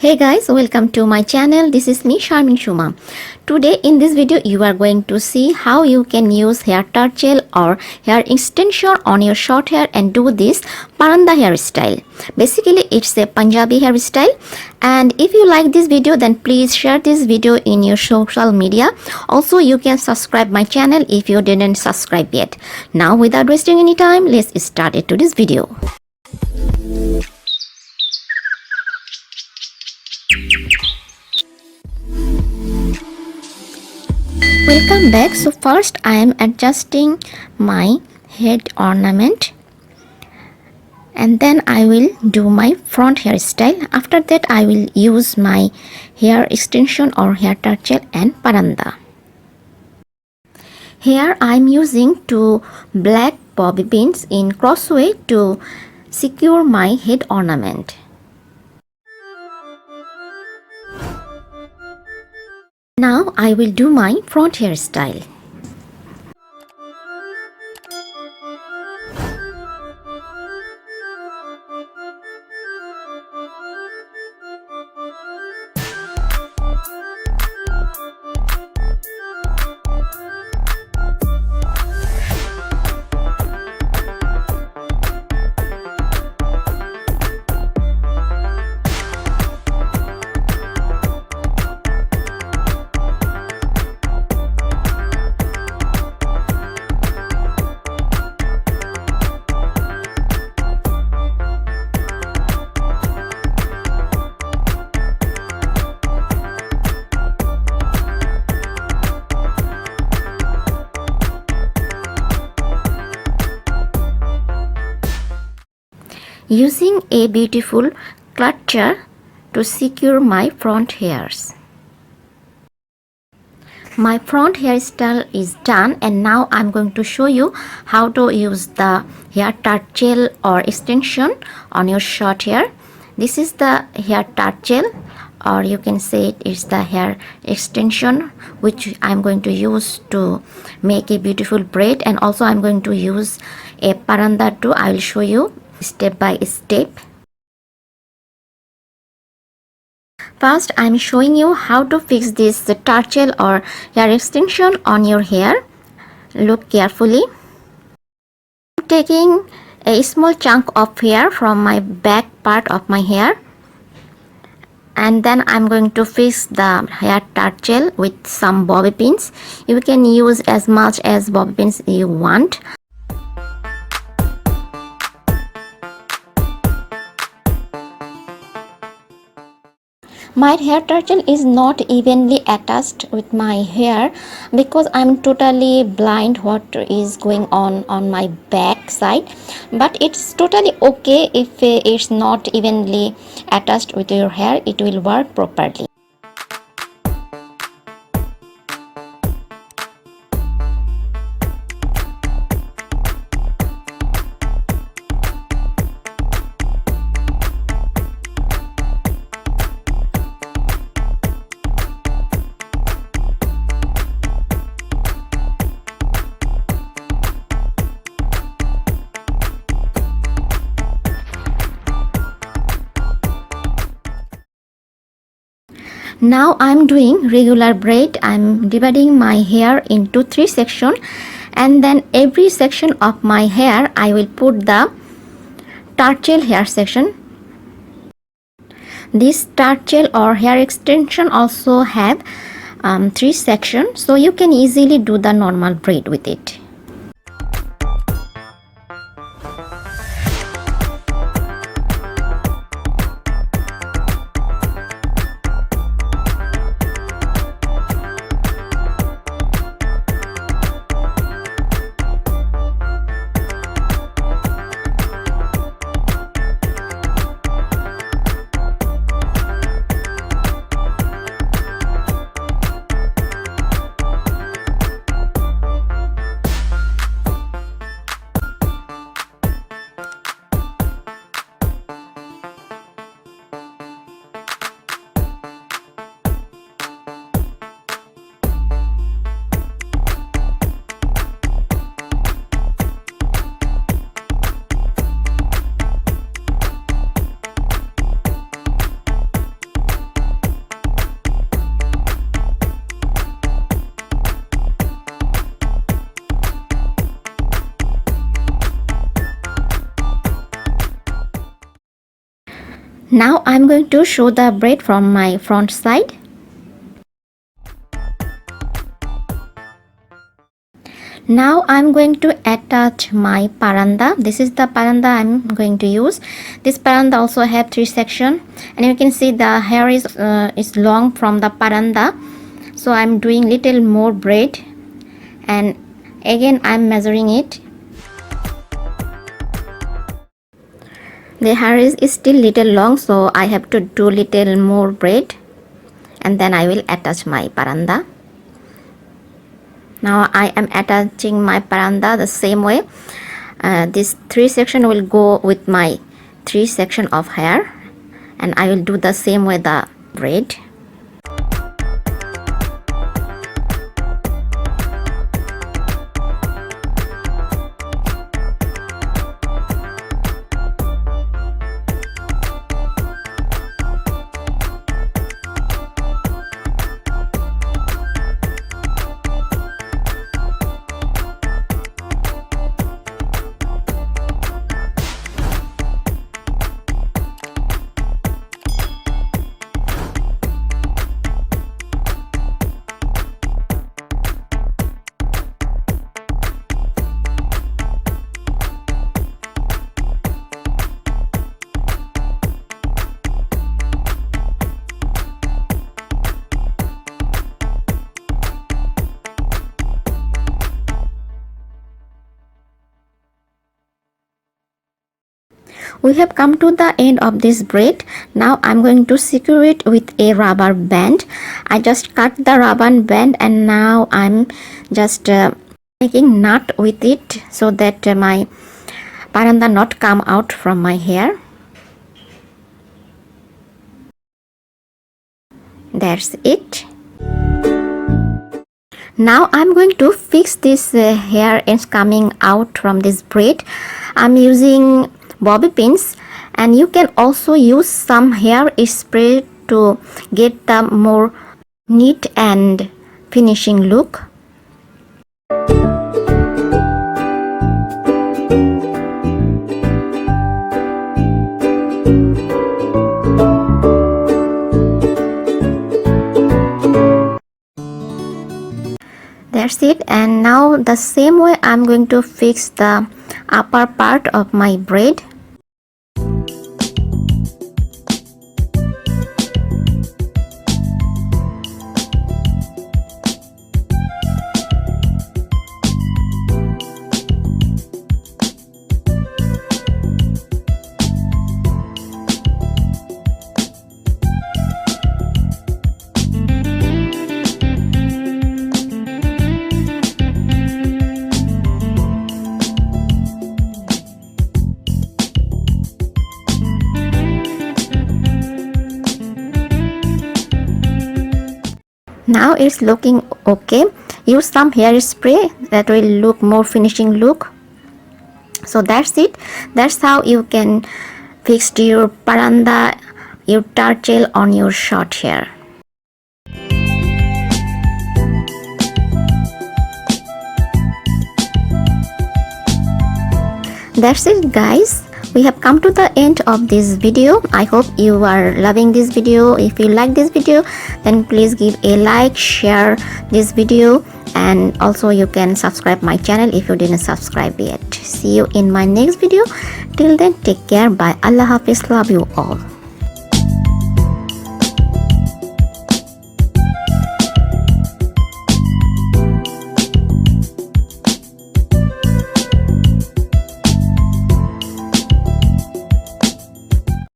Hey guys, welcome to my channel. This is me, Sharmin Shuma. Today in this video you are going to see how you can use hair tarchail or hair extension on your short hair and do this Paranda hairstyle. Basically it's a Punjabi hairstyle, and if you like this video then please share this video in your social media. Also you can subscribe my channel if you didn't subscribe yet. Now without wasting any time, let's start into this video. Welcome back. So first I am adjusting my head ornament and then I will do my front hairstyle. After that I will use my hair extension or hair tarchail and paranda. Here I am using two black bobby pins in crossway to secure my head ornament. Now I will do my front hairstyle. Using a beautiful clutcher to secure my front hairs. My front hairstyle is done, and now I'm going to show you how to use the hair tarchail or extension on your short hair. This is the hair tarchail, or you can say it is the hair extension, which I'm going to use to make a beautiful braid, and also I'm going to use a paranda too. I will show you step by step. First I'm showing you how to fix this tarchail or hair extension on your hair. Look carefully. I'm taking a small chunk of hair from my back part of my hair, and then I'm going to fix the hair tarchail with some bobby pins. You can use as much as bobby pins you want. My hair tarchail is not evenly attached with my hair because I'm totally blind what is going on my back side, but it's totally okay if it's not evenly attached with your hair. It will work properly. Now I'm doing regular braid. I'm dividing my hair into 3 sections, and then every section of my hair I will put the tarchail hair section. This tarchail or hair extension also have 3 sections, so you can easily do the normal braid with it. Now I'm going to show the braid from my front side. Now I'm going to attach my paranda. This is the paranda I'm going to use. This paranda also have 3 sections, and you can see the hair is long from the paranda. So I'm doing little more braid, and again I'm measuring it. The hair is still little long, so I have to do little more braid, and then I will attach my paranda. Now I am attaching my paranda the same way. This 3 section will go with my 3 section of hair, and I will do the same way the braid. We have come to the end of this braid. Now I'm going to secure it with a rubber band. I just cut the rubber band, and now I'm just making knot with it so that my paranda not come out from my hair. That's it. Now I'm going to fix this hair ends coming out from this braid. I'm using bobby pins, and you can also use some hair spray to get the more neat and finishing look. That's it. And now the same way I'm going to fix the upper part of my braid. Now it's looking okay. Use some hairspray that will look more finishing look. So that's it. That's how you can fix your paranda, your tarchail on your short hair. That's it, guys. We have come to the end of this video. I hope you are loving this video. If you like this video, then please give a like, share this video, and also you can subscribe my channel if you didn't subscribe yet. See you in my next video. Till then, take care. Bye. Allah Hafiz. Love you all.